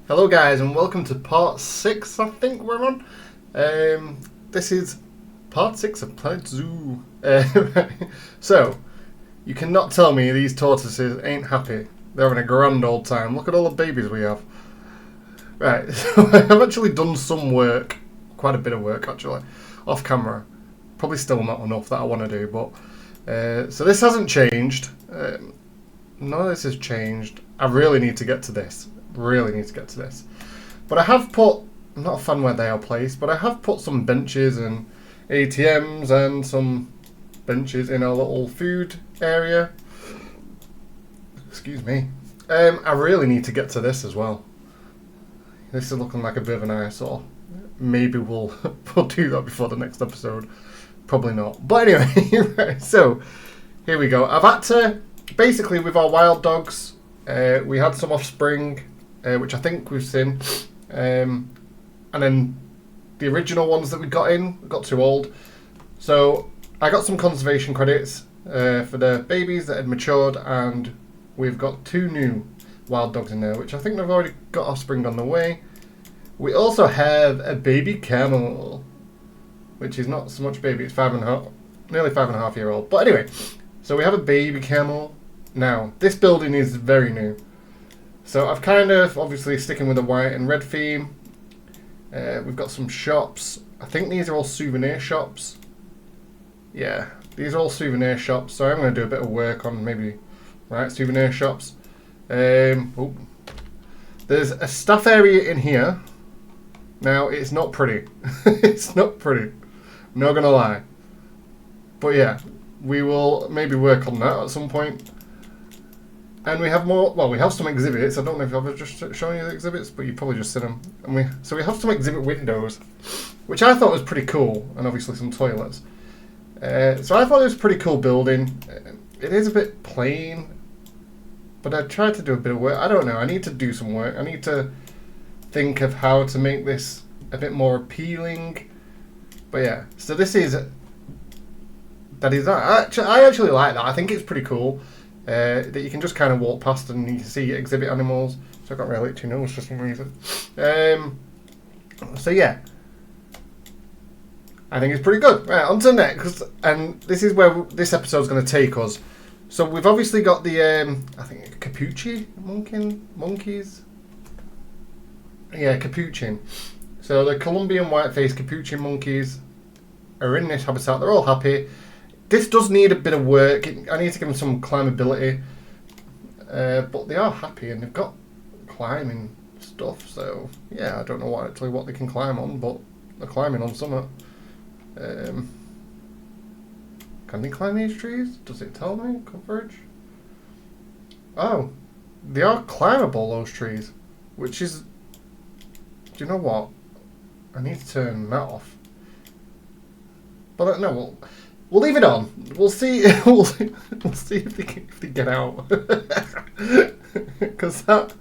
Hello guys and welcome to part 6 I think we're on. This is part 6 of Planet Zoo. So, you cannot tell me these tortoises ain't happy. They're having a grand old time. Look at all the babies we have. Right, so I've actually done some work, quite a bit of work actually, off camera. Probably still not enough that I want to do, but so this hasn't changed. None of this has changed. I really need to get to this. But I have put, I'm not a fan where they are placed, but I have put some benches and ATMs and some benches in a little food area. Excuse me. I really need to get to this as well. This is looking like a bit of an eyesore. Maybe we'll do that before the next episode. Probably not. But anyway, right, so here we go. I've had to, basically with our wild dogs, we had some offspring, which I think we've seen. And then the original ones that we got in got too old. So I got some conservation credits for the babies that had matured, and we've got 2 new wild dogs in there, which I think they've already got offspring on the way. We also have a baby camel, which is not so much baby, it's nearly 5.5 year old. But anyway, so we have a baby camel. Now, this building is very new. So I've kind of, obviously sticking with the white and red theme. We've got some shops. I think these are all souvenir shops. Yeah, these are all souvenir shops. So I'm going to do a bit of work on maybe, right, souvenir shops. There's a staff area in here. Now, it's not pretty. It's not pretty. Not going to lie. But yeah, we will maybe work on that at some point. And we have more, well, we have some exhibits. I don't know if I've just shown you the exhibits, but you've probably just seen them. And so we have some exhibit windows, which I thought was pretty cool, and obviously some toilets. So I thought it was a pretty cool building. It is a bit plain, but I tried to do a bit of work. I don't know, I need to do some work. I need to think of how to make this a bit more appealing. But yeah, so this is, that is that. I actually like that. I think it's pretty cool. That you can just kind of walk past and you can see exhibit animals. So I got really itchy nose for some reason. So yeah, I think it's pretty good. Right, on to the next, and this is where this episode's going to take us. So we've obviously got the I think capuchin monkeys. Yeah, capuchin. So the Colombian white-faced capuchin monkeys are in this habitat. They're all happy. This does need a bit of work. I need to give them some climbability. But they are happy and they've got climbing stuff. So, yeah, I don't know what they can climb on, but they're climbing on something. Can they climb these trees? Does it tell me? Coverage? Oh, they are climbable, those trees. Which is... Do you know what? I need to turn that off. But no, we'll leave it on. We'll see. We'll see if they get out. Because that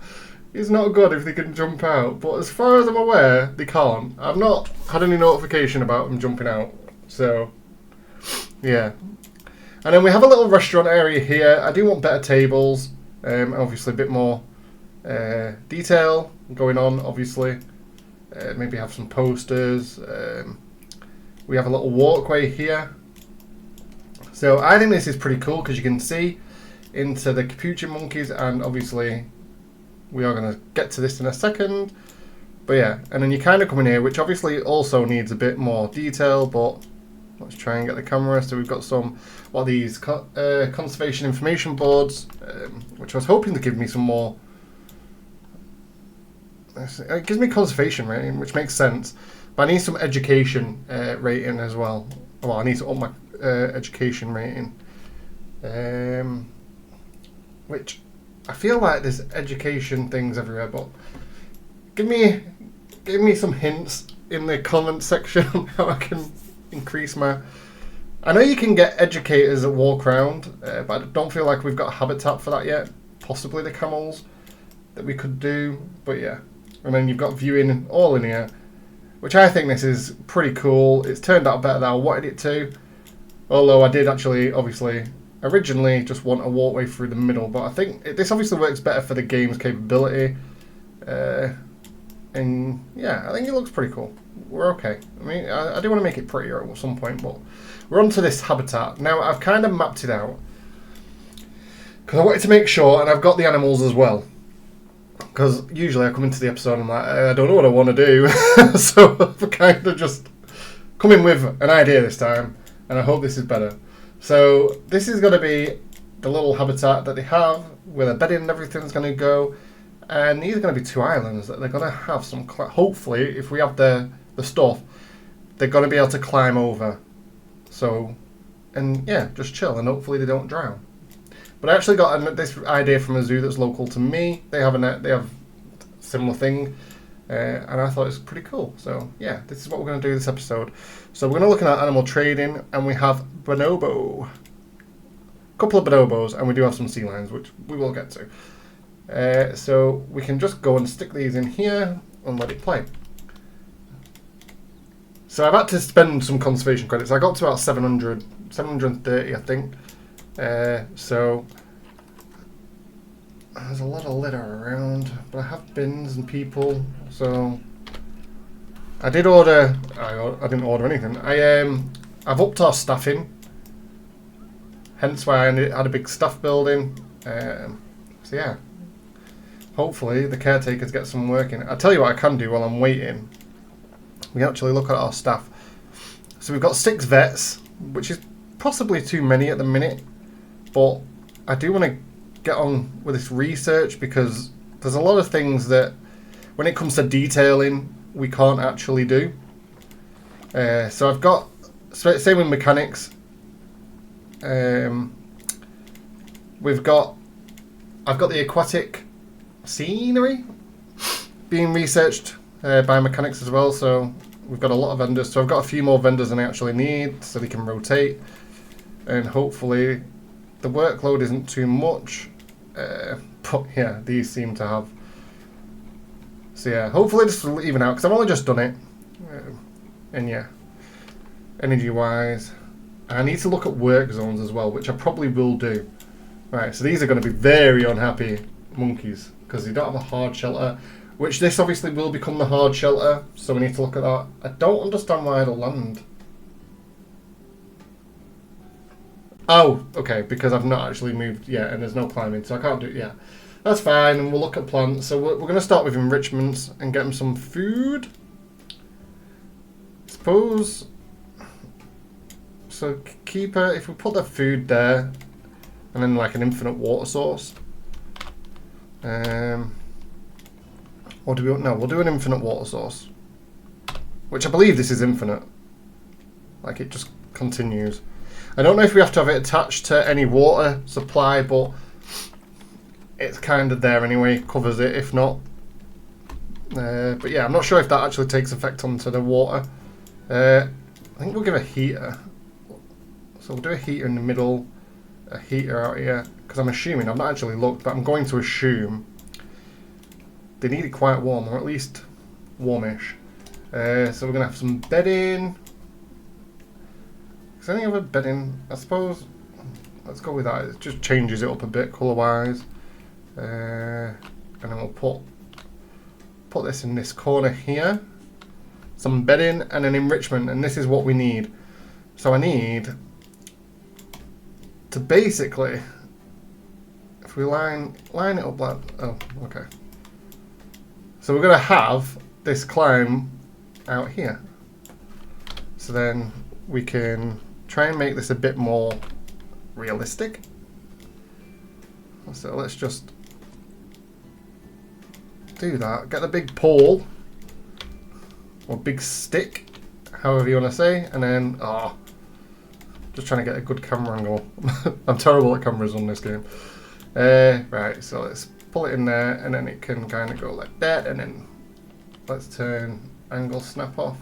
is not good if they can jump out. But as far as I'm aware, they can't. I've not had any notification about them jumping out. So, yeah. And then we have a little restaurant area here. I do want better tables. Obviously a bit more detail going on, obviously. Maybe have some posters. We have a little walkway here. So I think this is pretty cool because you can see into the capuchin monkeys, and obviously we are going to get to this in a second. But yeah, and then you kind of come in here, which obviously also needs a bit more detail, but let's try and get the camera. So we've got some, what are these, conservation information boards, which I was hoping to give me some more. It gives me conservation rating, which makes sense. But I need some education rating as well. Well, I need to up my education rating. Which I feel like there's education things everywhere, but give me some hints in the comment section on how I can increase my... I know you can get educators that walk around, but I don't feel like we've got a habitat for that yet. Possibly the camels that we could do, but yeah. And then you've got viewing all in here, which I think this is pretty cool. It's turned out better than I wanted it to. Although I did actually, obviously, originally just want a walkway through the middle. But I think this obviously works better for the game's capability. And yeah, I think it looks pretty cool. We're okay. I mean, I do want to make it prettier at some point, but we're onto this habitat. Now, I've kind of mapped it out because I wanted to make sure, and I've got the animals as well. Because usually I come into the episode and I'm like, I don't know what I want to do. So I've kind of just come in with an idea this time, and I hope this is better. So this is going to be the little habitat that they have, where the bedding and everything's going to go. And these are going to be 2 islands that they're going to have some... hopefully, if we have the stuff, they're going to be able to climb over. So, and yeah, just chill, and hopefully they don't drown. But I actually got this idea from a zoo that's local to me. They have a similar thing, and I thought it was pretty cool. So yeah, this is what we're going to do this episode. So we're going to look at animal trading, and we have bonobo, a couple of bonobos, and we do have some sea lions, which we will get to. So we can just go and stick these in here and let it play. So I've had to spend some conservation credits. I got to about 730, I think. So there's a lot of litter around, but I have bins and people. So I did order. I didn't order anything. I've upped our staffing. Hence why I had a big staff building. So yeah. Hopefully the caretakers get some work in. I'll tell you what I can do while I'm waiting. We can actually look at our staff. So we've got 6 vets, which is possibly too many at the minute. But I do want to get on with this research because there's a lot of things that, when it comes to detailing, we can't actually do. So I've got, same with mechanics. I've got the aquatic scenery being researched by mechanics as well, so we've got a lot of vendors. So I've got a few more vendors than I actually need, so they can rotate, and hopefully the workload isn't too much. But yeah, these seem to have. So yeah, hopefully this will even out because I've only just done it, and yeah, energy wise, I need to look at work zones as well, which I probably will do. Right, so these are going to be very unhappy monkeys because they don't have a hard shelter, which this obviously will become the hard shelter, so we need to look at that. I don't understand why the land. Oh, okay, because I've not actually moved yet and there's no climbing, so I can't do it yet. That's fine, and we'll look at plants. So we're going to start with enrichments and get them some food. Suppose. So keeper, if we put the food there, and then like an infinite water source. Or do we? No, we'll do an infinite water source, which I believe this is infinite. Like it just continues. I don't know if we have to have it attached to any water supply, but it's kind of there anyway. Covers it if not. But yeah, I'm not sure if that actually takes effect onto the water. I think we'll give a heater. So we'll do a heater in the middle, a heater out here, because I'm assuming, I've not actually looked, but I'm going to assume they need it quite warm, or at least warmish. So we're going to have some bedding. Is there any other bedding? I suppose, let's go with that. It just changes it up a bit colour-wise. And then we'll put this in this corner here. Some bedding and an enrichment, and this is what we need. So I need to basically, if we line it up like, oh, okay. So we're going to have this climb out here. So then we can try and make this a bit more realistic. So let's just do that. Get the big pole, or big stick, however you want to say, and then, just trying to get a good camera angle. I'm terrible at cameras on this game. Right, so let's pull it in there, and then it can kind of go like that, and then let's turn angle snap off,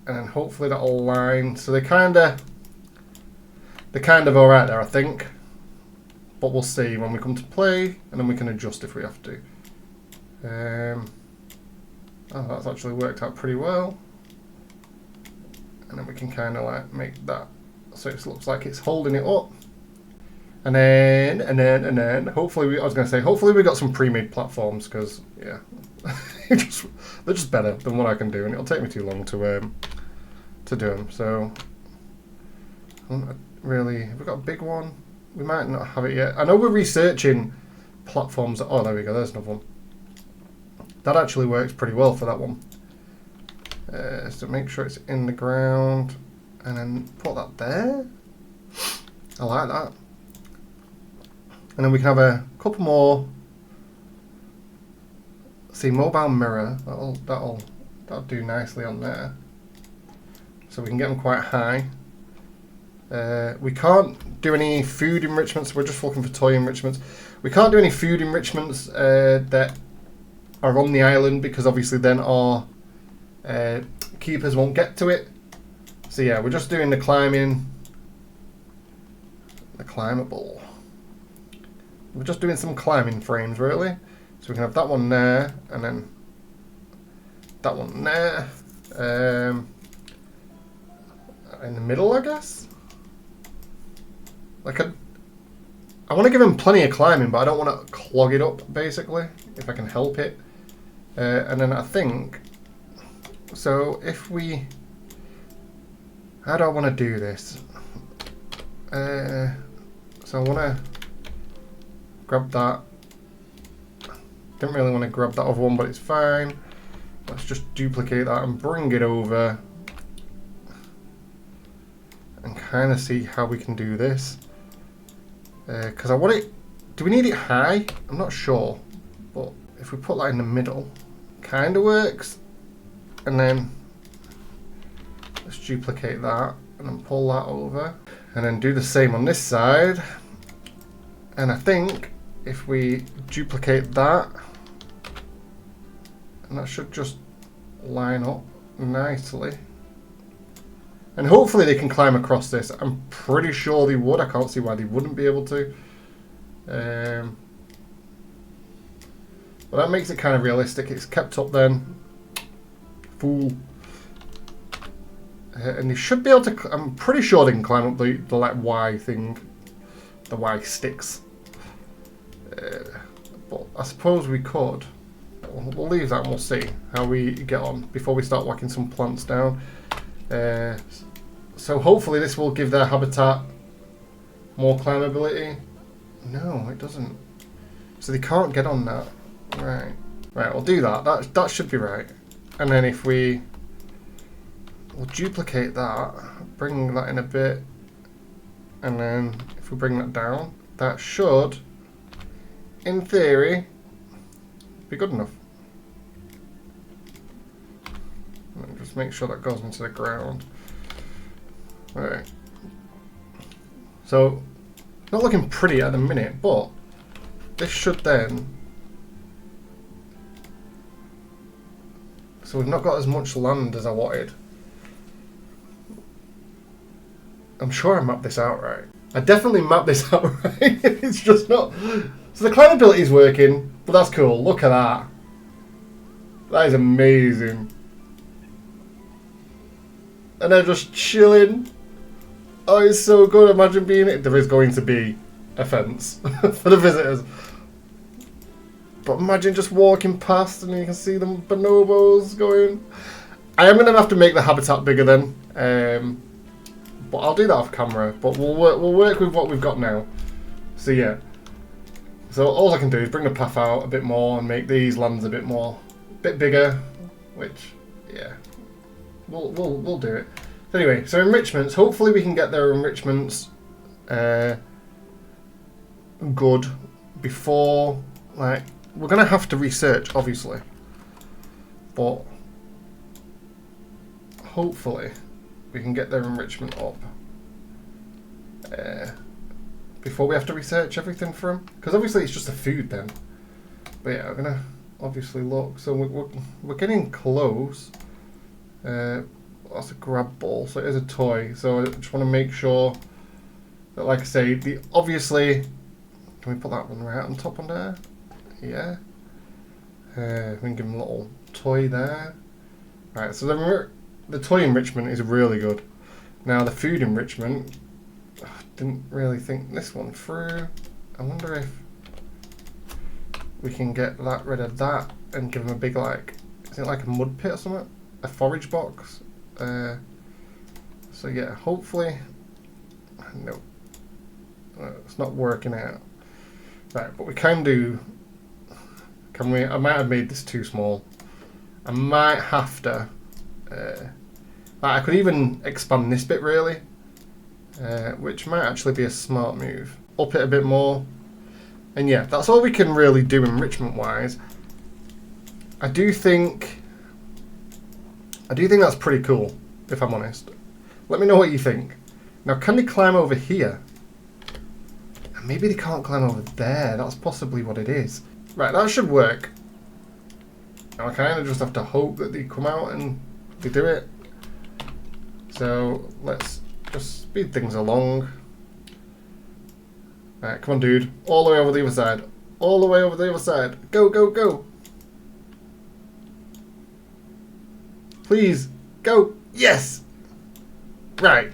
and then hopefully that'll align. So they're kind of alright there, I think. But we'll see when we come to play, and then we can adjust if we have to. Oh, that's actually worked out pretty well. And then we can kind of like make that so it looks like it's holding it up. And then hopefully hopefully we got some pre-made platforms, because yeah, they're just better than what I can do, and it'll take me too long to do them. So, really, have we got a big one? We might not have it yet. I know we're researching platforms. Oh, there we go. There's another one. That actually works pretty well for that one. So make sure it's in the ground, and then put that there. I like that. And then we can have a couple more. See, mobile mirror. That'll do nicely on there. So we can get them quite high. We can't do any food enrichments. We're just looking for toy enrichments. We can't do any food enrichments that are on the island, because obviously then our keepers won't get to it. So yeah, we're just doing the climbing, the climbable. We're just doing some climbing frames, really. So we can have that one there, and then that one there, in the middle, I guess. Like I want to give him plenty of climbing, but I don't want to clog it up, basically, if I can help it. And then I think, so if we, how do I want to do this? So I want to grab that. Didn't really want to grab that other one, but it's fine. Let's just duplicate that and bring it over and kind of see how we can do this. Because I want it, do we need it high? I'm not sure, but if we put that in the middle, kind of works. And then let's duplicate that and then pull that over, and then do the same on this side. And I think if we duplicate that, and that should just line up nicely. And hopefully they can climb across this. I'm pretty sure they would. I can't see why they wouldn't be able to. But that makes it kind of realistic. It's kept up then. Fool. And they should be able to. I'm pretty sure they can climb up the like Y thing, the Y sticks. But I suppose we could. We'll leave that and we'll see how we get on before we start whacking some plants down. So hopefully this will give their habitat more climbability. No, it doesn't. So they can't get on that. Right. Right, we'll do that. That should be right. And then if we'll duplicate that, bring that in a bit, and then if we bring that down, that should, in theory, be good enough. And just make sure that goes into the ground. Alright. So, not looking pretty at the minute, but this should then. So we've not got as much land as I wanted. I'm sure I mapped this out right. I definitely mapped this out right. It's just not. So the climbability is working, but that's cool. Look at that. That is amazing. And they're just chilling. Oh, it's so good. Imagine being it. There is going to be a fence for the visitors. But imagine just walking past and you can see them bonobos going. I am going to have to make the habitat bigger then. But I'll do that off camera. But we'll work with what we've got now. So yeah. So all I can do is bring the path out a bit more and make these lands a bit bigger. Which, yeah. We'll do it. Anyway, so enrichments. Hopefully we can get their enrichments good before, like, we're gonna have to research, obviously, but hopefully we can get their enrichment up before we have to research everything for them. Because obviously it's just the food then. But yeah, I'm gonna obviously look. So we're getting close. That's a grab ball, so it is a toy. So I just want to make sure that, like I say, obviously, can we put that one right on top on there? Yeah. We can give him a little toy there. Right, so the toy enrichment is really good. Now the food enrichment, didn't really think this one through. I wonder if we can get rid of that and give him a big like is it like a mud pit or something? A forage box. So yeah, hopefully, no, it's not working out. Right, but we can do. Can we? I might have made this too small. I might have to. I could even expand this bit really, which might actually be a smart move. Up it a bit more, and yeah, that's all we can really do enrichment-wise. I do think that's pretty cool, if I'm honest. Let me know what you think. Now, can they climb over here? Maybe they can't climb over there. That's possibly what it is. Right, that should work. Now, I kind of just have to hope that they come out and they do it. So, let's just speed things along. Right, come on, dude. All the way over the other side. All the way over the other side. Go, go, go. Please, go. Yes! Right.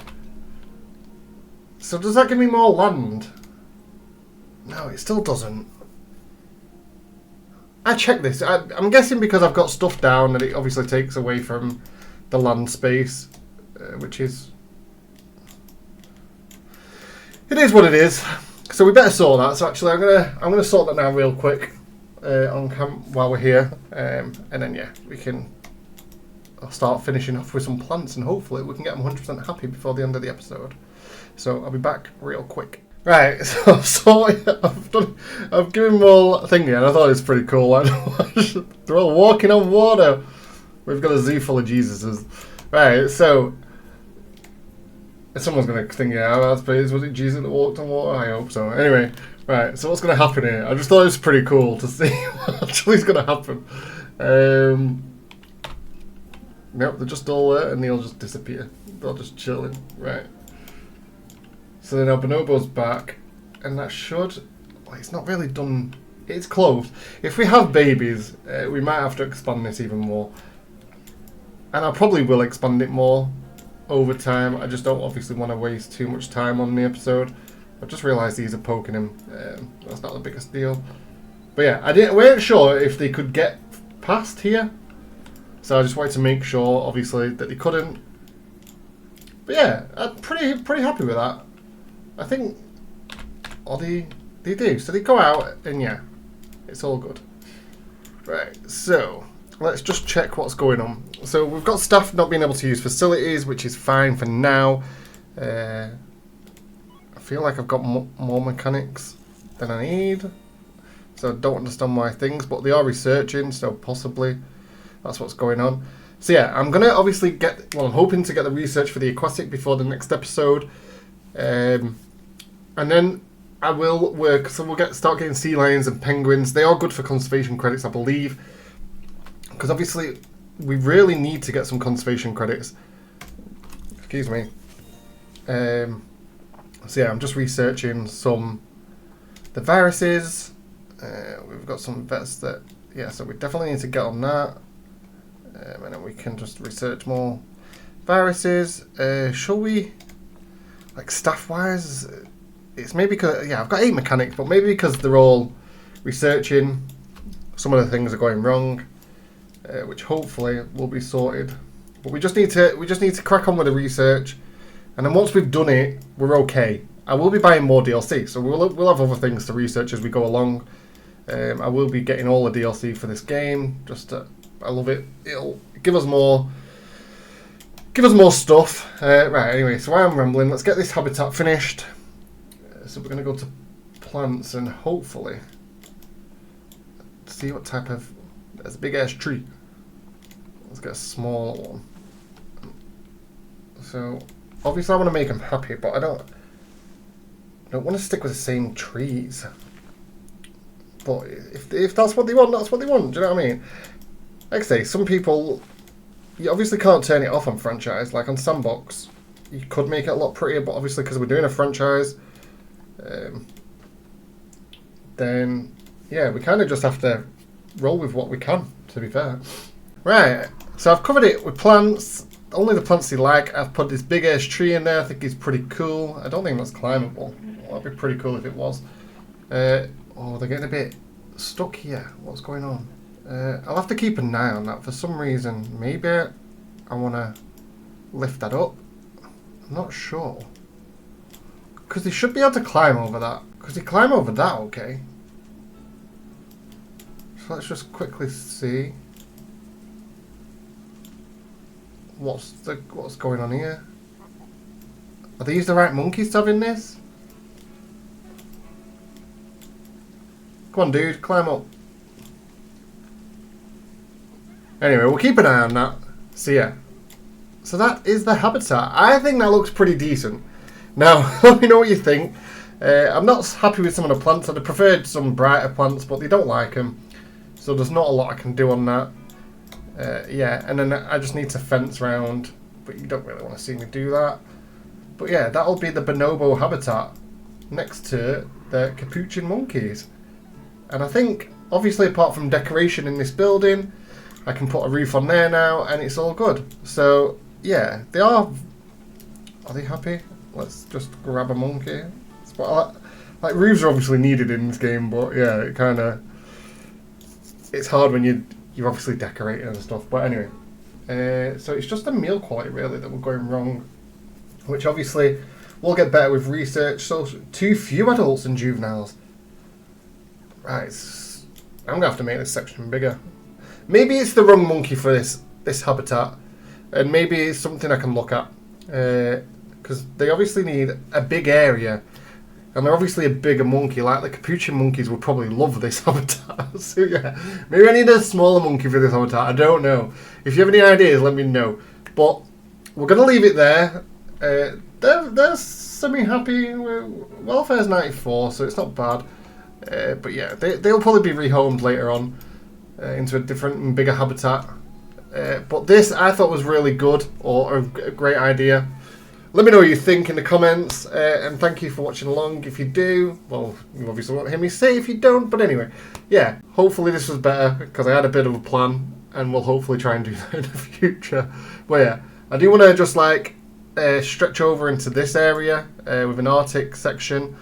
So does that give me more land? No, it still doesn't. I checked this. I'm guessing because I've got stuff down that it obviously takes away from the land space, which is... It is what it is. So we better sort that. So actually, I'm gonna sort that now real quick on cam while we're here, and then yeah, I'll start finishing off with some plants, and hopefully we can get them 100% happy before the end of the episode. So I'll be back real quick. Right, so I've given them all a thingy, and I thought it was pretty cool. They're all walking on water. We've got a zoo full of Jesuses. Right, so someone's going to think, yeah, that's praise. Was it Jesus that walked on water? I hope so. Anyway, right, so what's going to happen here? I just thought it was pretty cool to see what actually is going to happen. Nope, they're just all there, and they'll just disappear. They're just chilling. Right. So then our bonobo's back, and that should... Well, it's not really done... It's closed. If we have babies, we might have to expand this even more. And I probably will expand it more over time. I just don't obviously want to waste too much time on the episode. I've just realised these are poking him. That's not the biggest deal. But yeah, we weren't sure if they could get past here. So I just wanted to make sure, obviously, that they couldn't. But yeah, I'm pretty happy with that. I think, or they do. So they go out, and yeah, it's all good. Right, so let's just check what's going on. So we've got staff not being able to use facilities, which is fine for now. I feel like I've got more mechanics than I need. So I don't understand why things, but they are researching, so possibly that's what's going on. So yeah, I'm going to obviously I'm hoping to get the research for the aquatic before the next episode. And then I will work, so we'll start getting sea lions and penguins. They are good for conservation credits, I believe. Because obviously, we really need to get some conservation credits. Excuse me. So yeah, I'm just researching the viruses. We've got some vets that, yeah, so we definitely need to get on that. And then we can just research more viruses. Shall we, like staff-wise, it's maybe because, yeah, I've got 8 mechanics, but maybe because they're all researching, some of the things are going wrong, which hopefully will be sorted. But we just need to crack on with the research, and then once we've done it, we're okay. I will be buying more DLC, so we'll have other things to research as we go along. I will be getting all the DLC for this game. I love it. It'll give us more stuff. Right. Anyway, so I am rambling. Let's get this habitat finished. So we're going to go to plants and hopefully see what type of... There's a big ass tree. Let's get a smaller one. So obviously I want to make them happy, but I don't want to stick with the same trees. But if that's what they want, that's what they want. Do you know what I mean? Like I say, some people, you obviously can't turn it off on franchise. Like on Sandbox, you could make it a lot prettier, but obviously because we're doing a franchise, then yeah, we kind of just have to roll with what we can, to be fair. Right, so I've covered it with plants. Only the plants you like. I've put this big ass tree in there. I think it's pretty cool. I don't think that's climbable. Well, that'd be pretty cool if it was. Oh, they're getting a bit stuck here. What's going on? I'll have to keep an eye on that for some reason. Maybe I want to lift that up. I'm not sure. Because he should be able to climb over that. Because he climb over that, okay. So let's just quickly see what's going on here. Are these the right monkeys to have in this? Come on, dude, climb up. Anyway, we'll keep an eye on that. So yeah. So that is the habitat. I think that looks pretty decent. Now, let me know what you think. I'm not happy with some of the plants. I'd have preferred some brighter plants, but they don't like them. So there's not a lot I can do on that. Yeah, and then I just need to fence round. But you don't really want to see me do that. But yeah, that'll be the bonobo habitat next to the capuchin monkeys. And I think, obviously, apart from decoration in this building, I can put a roof on there now, and it's all good. So, yeah, they are... Are they happy? Let's just grab a monkey. Like, roofs are obviously needed in this game, but yeah, it kind of... It's hard when you're obviously decorating and stuff. But anyway, so it's just the meal quality, really, that we're going wrong. Which, obviously, will get better with research. So, too few adults and juveniles. Right, I'm going to have to make this section bigger. Maybe it's the wrong monkey for this habitat. And maybe it's something I can look at. Because they obviously need a big area. And they're obviously a bigger monkey. Like the capuchin monkeys would probably love this habitat. So yeah, maybe I need a smaller monkey for this habitat. I don't know. If you have any ideas, let me know. But we're going to leave it there. They're semi-happy. Welfare's 94, so it's not bad. But yeah, they'll probably be rehomed later on into a different and bigger habitat. But this I thought was really good, or a great idea. Let me know what you think in the comments, and thank you for watching along. If you do, well, you obviously won't hear me say if you don't, but anyway, yeah, hopefully this was better, because I had a bit of a plan, and we'll hopefully try and do that in the future. But yeah, I do want to just like stretch over into this area with an Arctic section,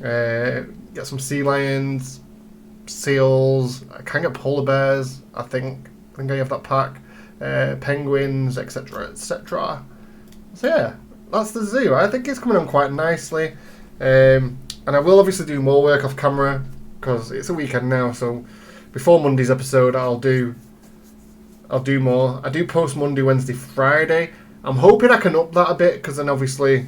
get some sea lions, seals, I can get polar bears, I think I have that pack, penguins, etc, etc. So yeah, that's the zoo. I think it's coming on quite nicely, and I will obviously do more work off camera because it's a weekend now, so before Monday's episode I'll do more. I do post Monday, Wednesday, Friday. I'm hoping I can up that a bit, because then obviously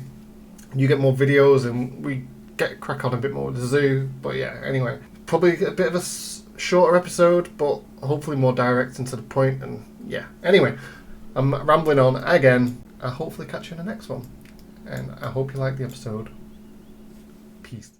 you get more videos and we get crack on a bit more with the zoo. But yeah, anyway, probably a bit of a shorter episode, but hopefully more direct and to the point. And yeah, anyway, I'm rambling on again. I'll hopefully catch you in the next one, and I hope you like the episode. Peace.